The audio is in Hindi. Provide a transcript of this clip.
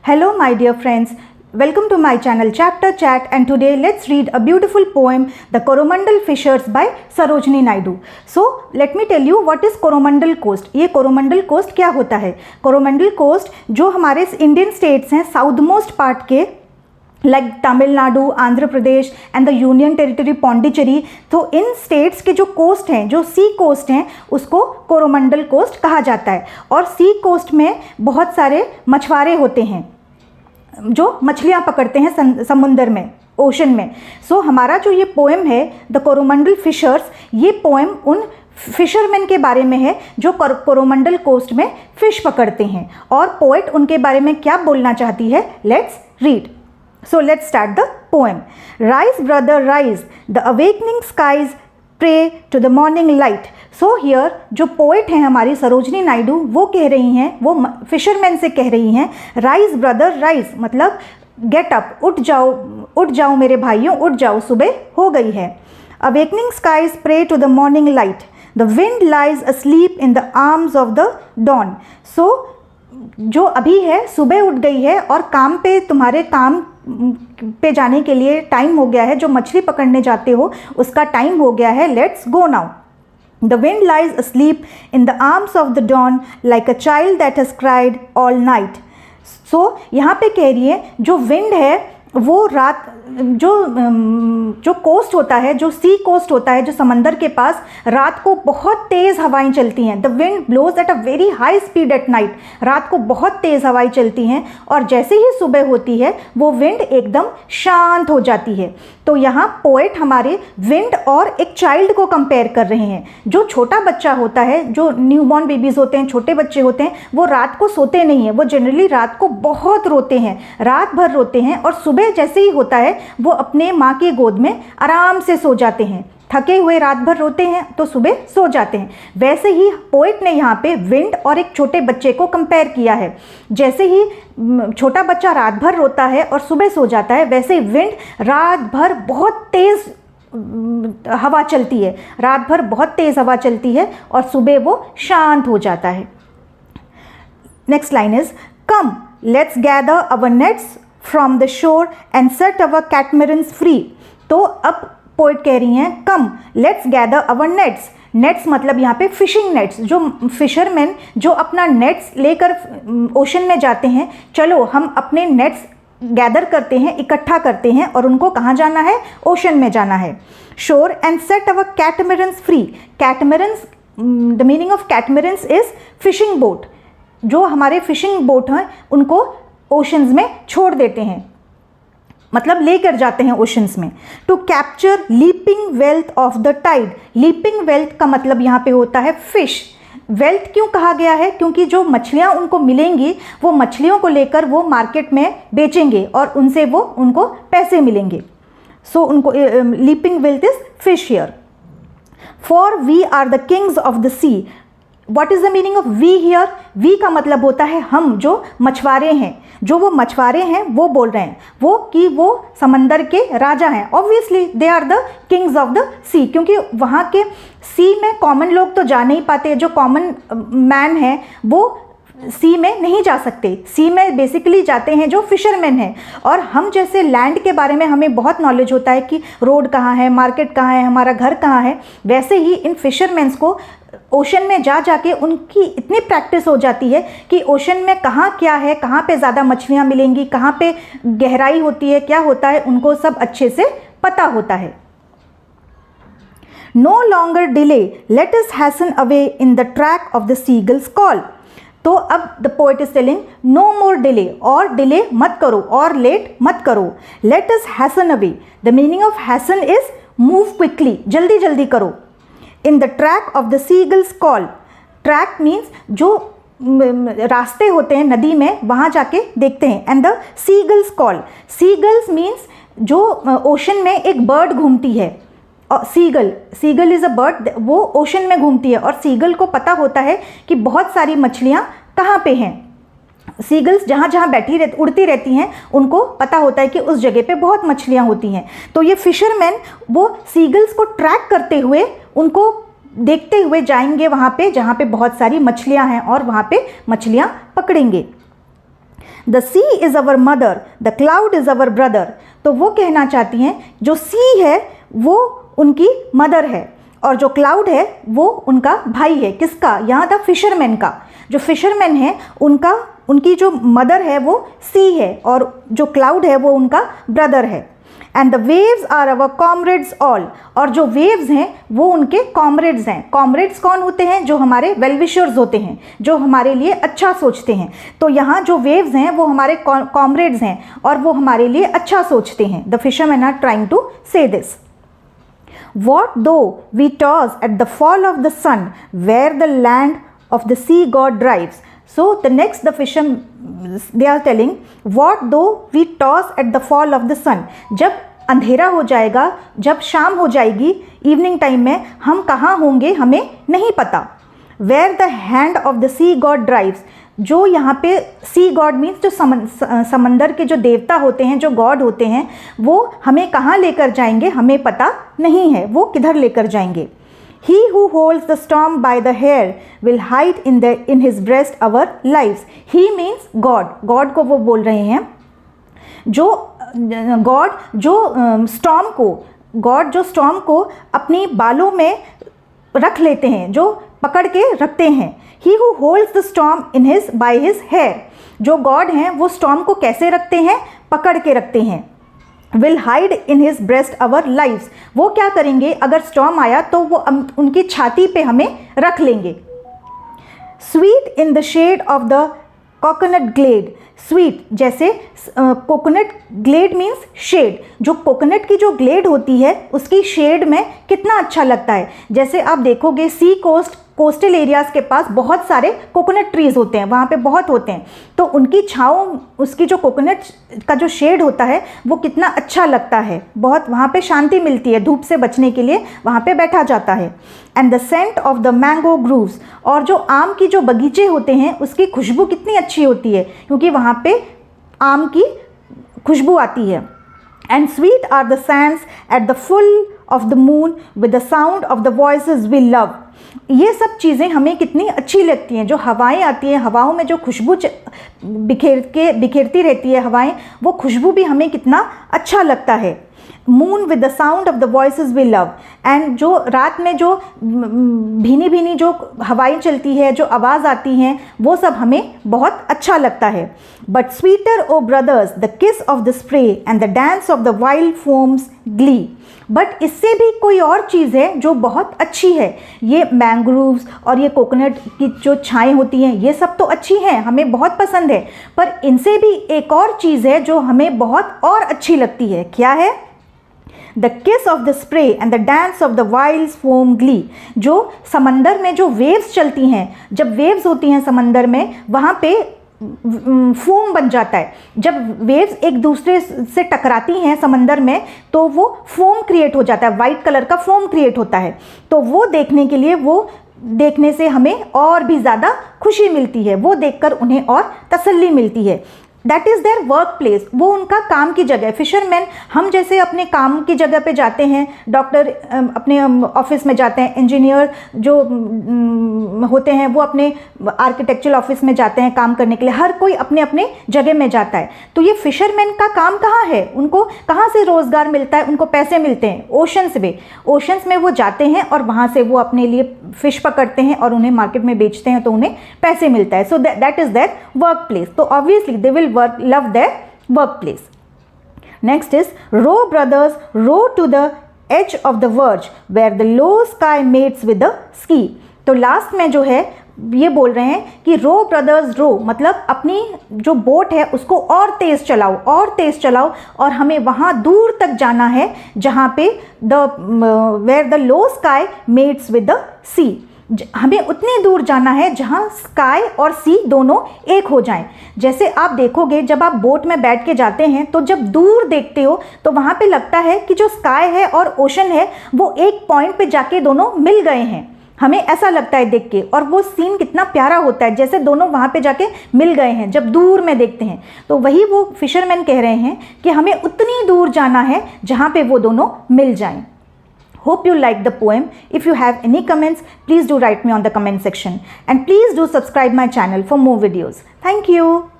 Hello my dear friends, welcome to my channel Chapter Chat, and today let's read a beautiful poem, The Coromandel Fishers by Sarojini Naidu. So let me tell you what is Coromandel Coast. ये Coromandel Coast क्या होता है? Coromandel Coast जो हमारे इंडियन स्टेट्स हैं साउथ मोस्ट पार्ट के, like Tamil Nadu, Andhra Pradesh and the union territory Pondicherry, तो इन स्टेट्स के जो कोस्ट हैं, जो सी कोस्ट हैं, उसको कोरोमंडल कोस्ट कहा जाता है. और सी कोस्ट में बहुत सारे मछुआरे होते हैं जो मछलियाँ पकड़ते हैं समुंदर में, ओशन में. सो हमारा जो ये पोएम है द कोरोमंडल फिशर्स, ये पोएम उन फिशरमैन के बारे में है जो कोरोमंडल कोस्ट में फ़िश पकड़ते हैं. और पोएट उनके बारे में क्या बोलना चाहती है, let's read. So let's start the poem. Rise brother rise, the awakening skies pray to the morning light. So here जो पोएट हैं हमारी सरोजनी नायडू, वो कह रही हैं, वो फिशरमैन से कह रही हैं, राइज ब्रदर राइज, मतलब गेट अप, उठ जाओ मेरे भाइयों, उठ जाओ, सुबह हो गई है. Awakening skies pray to the morning light, the wind lies asleep in the arms of the dawn. So जो अभी है, सुबह उठ गई है और काम पे, तुम्हारे काम पे जाने के लिए टाइम हो गया है, जो मछली पकड़ने जाते हो उसका टाइम हो गया है, let's go now. The wind lies asleep in the arms of the dawn like a child that has cried all night. सो यहाँ पे कह रही है जो विंड है वो रात, जो कोस्ट होता है, जो सी कोस्ट होता है, जो समंदर के पास, रात को बहुत तेज़ हवाएं चलती हैं. The wind blows at a very high speed at night. रात को बहुत तेज़ हवाएं चलती हैं और जैसे ही सुबह होती है वो विंड एकदम शांत हो जाती है. तो यहाँ पोएट हमारे विंड और एक चाइल्ड को कंपेयर कर रहे हैं. जो छोटा बच्चा होता है, जो न्यूबॉर्न बेबीज़ होते हैं, छोटे बच्चे होते हैं, वो रात को सोते नहीं हैं, वो जनरली रात को बहुत रोते हैं, रात भर रोते हैं, और सुबह जैसे ही होता है वो अपने माँ की गोद में आराम से सो जाते हैं. थके हुए रात भर रोते हैं तो सुबह सो जाते हैं. वैसे ही पोएट ने यहाँ पे विंड और एक छोटे बच्चे को कंपेयर किया है. जैसे ही छोटा बच्चा रात भर रोता है और सुबह सो जाता है, वैसे ही विंड रात भर बहुत तेज़ हवा चलती है, रात भर बहुत तेज़ हवा चलती है और सुबह वो शांत हो जाता है. Next line is, come let's gather our nets from the shore and set our catamarans free. तो अब पोइट कह रही हैं, come let's gather our nets. Nets मतलब यहाँ पे फिशिंग नेट्स, जो फिशरमैन जो अपना नेट्स लेकर ओशन में जाते हैं, चलो हम अपने नेट्स गैदर करते हैं, इकट्ठा करते हैं, और उनको कहाँ जाना है, ओशन में जाना है. Shore and set our catamarans free. Catamarans, the meaning of catamarans is fishing boat. जो हमारे फिशिंग बोट हैं उनको ओशंस में छोड़ देते हैं, मतलब लेकर जाते हैं ओशंस में. To capture leaping wealth of the tide. Leaping wealth का मतलब यहाँ पे होता है फिश. वेल्थ क्यों कहा गया है, क्योंकि जो मछलियाँ उनको मिलेंगी वो मछलियों को लेकर वो मार्केट में बेचेंगे और उनसे वो उनको पैसे मिलेंगे. सो उनको leaping wealth is fish here. For we are the kings of the sea. What is the meaning of we here? We का मतलब होता है हम, जो मछुआरे हैं, जो वो मछुआरे हैं वो बोल रहे हैं वो कि वो समंदर के राजा हैं. Obviously they are the kings of the sea, क्योंकि वहाँ के सी में कॉमन लोग तो जा नहीं पाते. जो कॉमन मैन है वो सी में नहीं जा सकते. सी में बेसिकली जाते हैं जो फिशरमैन हैं. और हम जैसे लैंड के बारे में हमें बहुत नॉलेज होता है कि रोड कहाँ है, मार्केट कहाँ है, हमारा घर कहाँ है, वैसे ही इन फिशरमैन्स को ओशन में जाके उनकी इतनी प्रैक्टिस हो जाती है कि ओशन में कहाँ क्या है, कहाँ पे ज़्यादा मछलियाँ मिलेंगी, कहाँ पे गहराई होती है, क्या होता है, उनको सब अच्छे से पता होता है. No longer delay let us hasten away in the track of the seagulls call. तो अब the poet is telling no more delay, और डिले मत करो और लेट मत करो. Let us hasten away. The meaning of hasten is move quickly, जल्दी जल्दी करो. In the track of the seagulls call. Track means जो रास्ते होते हैं नदी में, वहाँ जाके देखते हैं. And the seagulls call. Seagulls means जो ओशन में एक बर्ड घूमती है. सीगल इज़ अ बर्ड, वो ओशन में घूमती है और सीगल को पता होता है कि बहुत सारी मछलियाँ कहाँ पे हैं. सीगल्स जहाँ जहाँ उड़ती रहती हैं, उनको पता होता है कि उस जगह पे बहुत मछलियाँ होती हैं. तो ये फिशरमैन वो सीगल्स को ट्रैक करते हुए, उनको देखते हुए जाएंगे वहाँ पे जहाँ पे बहुत सारी मछलियाँ हैं और वहाँ पे मछलियाँ पकड़ेंगे. The sea is our mother, the cloud is our brother. तो वो कहना चाहती हैं जो सी है वो उनकी मदर है और जो क्लाउड है वो उनका भाई है। किसका? यहाँ द फिशरमैन का। जो फिशरमैन है उनकी जो मदर है वो सी है और जो क्लाउड है वो उनका ब्रदर है। And the waves are our comrades all, और जो वेव्स हैं वो उनके कॉमरेड्स हैं। कॉमरेड्स कौन होते हैं? जो हमारे वेलविशर्स होते हैं, जो हमारे लिए अच्छा सोचते हैं। तो यहाँ जो वेव्स हैं वो हमारे कॉमरेड्स हैं और वो हमारे लिए अच्छा सोचते हैं। The fisherman are trying to say this. What though we toss at the fall of the sun, where the land of the sea god drives? So the next the fishermen they are telling, what though we toss at the fall of the sun? जब अंधेरा हो जाएगा, जब शाम हो जाएगी, इवनिंग टाइम में हम कहाँ होंगे हमें नहीं पता। Where the hand of the sea god drives, जो यहाँ पे सी गॉड मीन्स जो समंदर के जो देवता होते हैं, जो गॉड होते हैं, वो हमें कहाँ लेकर जाएंगे हमें पता नहीं है, वो किधर लेकर जाएंगे। He who holds the storm by the hair will hide in his breast our lives. He means God. God को वो बोल रहे हैं, जो गॉड जो स्टॉर्म को अपनी बालों में रख लेते हैं, जो पकड़ के रखते हैं। He who holds the storm by his hair, जो गॉड हैं वो स्टॉर्म को कैसे रखते हैं? पकड़ के रखते हैं। Will hide in his breast our lives, वो क्या करेंगे अगर स्टॉर्म आया तो वो उनकी छाती पे हमें रख लेंगे। Sweet in the shade of the coconut glade, sweet जैसे कोकोनट ग्लेड मीन्स शेड, जो कोकोनट की जो ग्लेड होती है उसकी शेड में कितना अच्छा लगता है। जैसे आप देखोगे सी कोस्टल एरियाज़ के पास बहुत सारे कोकोनट ट्रीज़ होते हैं, वहाँ पे बहुत होते हैं, तो उनकी छाँव, उसकी जो कोकोनट का जो शेड होता है वो कितना अच्छा लगता है, बहुत वहाँ पे शांति मिलती है, धूप से बचने के लिए वहाँ पे बैठा जाता है। And the scent of the mango groves, और जो आम की जो बगीचे होते हैं उसकी खुशबू कितनी अच्छी होती है, क्योंकि वहाँ पे आम की खुशबू आती है। And sweet are the sands at the full of the moon with the sound of the voices we love. ये सब चीज़ें हमें कितनी अच्छी लगती हैं, जो हवाएं आती हैं, हवाओं में जो खुशबू बिखेरती रहती है हवाएं, वो खुशबू भी हमें कितना अच्छा लगता है। Moon with the sound of the voices we love, and जो रात में जो भीनी भीनी जो हवाएं चलती है, जो आवाज़ आती हैं, वो सब हमें बहुत अच्छा लगता है। But sweeter O brothers the kiss of the spray and the dance of the wild foam's glee. But इससे भी कोई और चीज़ है जो बहुत अच्छी है। ये मैंग्रोव्स और ये कोकोनट की जो छाएँ होती हैं, ये सब तो अच्छी हैं, हमें बहुत पसंद है, पर इनसे भी एक और चीज़ है जो हमें बहुत और अच्छी लगती है। क्या है? The kiss of the spray and the dance of the wild foam Glee. जो समंदर में जो वेव्स चलती हैं, जब वेव्स होती हैं समंदर में, वहाँ पे फोम बन जाता है। जब वेव्स एक दूसरे से टकराती हैं समंदर में तो वो फोम क्रिएट हो जाता है, वाइट कलर का फोम क्रिएट होता है। तो वो देखने के लिए, वो देखने से हमें और भी ज़्यादा खुशी मिलती है, वो देखकर उन्हें और तसल्ली मिलती है। That is their work place, वो उनका काम की जगह। फिशरमैन, हम जैसे अपने काम की जगह पे जाते हैं, डॉक्टर अपने ऑफिस में जाते हैं, इंजीनियर जो होते हैं वो अपने आर्किटेक्चरल ऑफिस में जाते हैं काम करने के लिए, हर कोई अपने अपने जगह में जाता है। तो ये फिशरमैन का काम कहाँ है? उनको कहाँ से रोज़गार मिलता है? उनको पैसे मिलते हैं ओशंस में वो जाते हैं और वहाँ से वो अपने लिए फ़िश पकड़ते हैं और उन्हें मार्केट में बेचते हैं, तो उन्हें पैसे मिलता है। So that is their work place. तो obviously they will love their workplace. Next is row brothers row to the edge of the verge where the low sky mates with the sea. तो लास्ट में जो है ये बोल रहे हैं कि रो ब्रदर्स रो, मतलब अपनी जो बोट है उसको और तेज़ चलाओ और हमें वहाँ दूर तक जाना है जहाँ पे where the low sky mates with the sea. हमें उतनी दूर जाना है जहाँ स्काई और सी दोनों एक हो जाएं। जैसे आप देखोगे जब आप बोट में बैठ के जाते हैं तो जब दूर देखते हो तो वहाँ पे लगता है कि जो स्काई है और ओशन है वो एक पॉइंट पे जाके दोनों मिल गए हैं, हमें ऐसा लगता है देख के। और वो सीन कितना प्यारा होता है, जैसे दोनों वहाँ पे जाके मिल गए हैं जब दूर में देखते हैं। तो वही वो फिशरमैन कह रहे हैं कि हमें उतनी दूर जाना है जहाँ पे वो दोनों मिल जाएं। Hope you liked the poem. If you have any comments, please do write me on the comment section. And please do subscribe my channel for more videos. Thank you.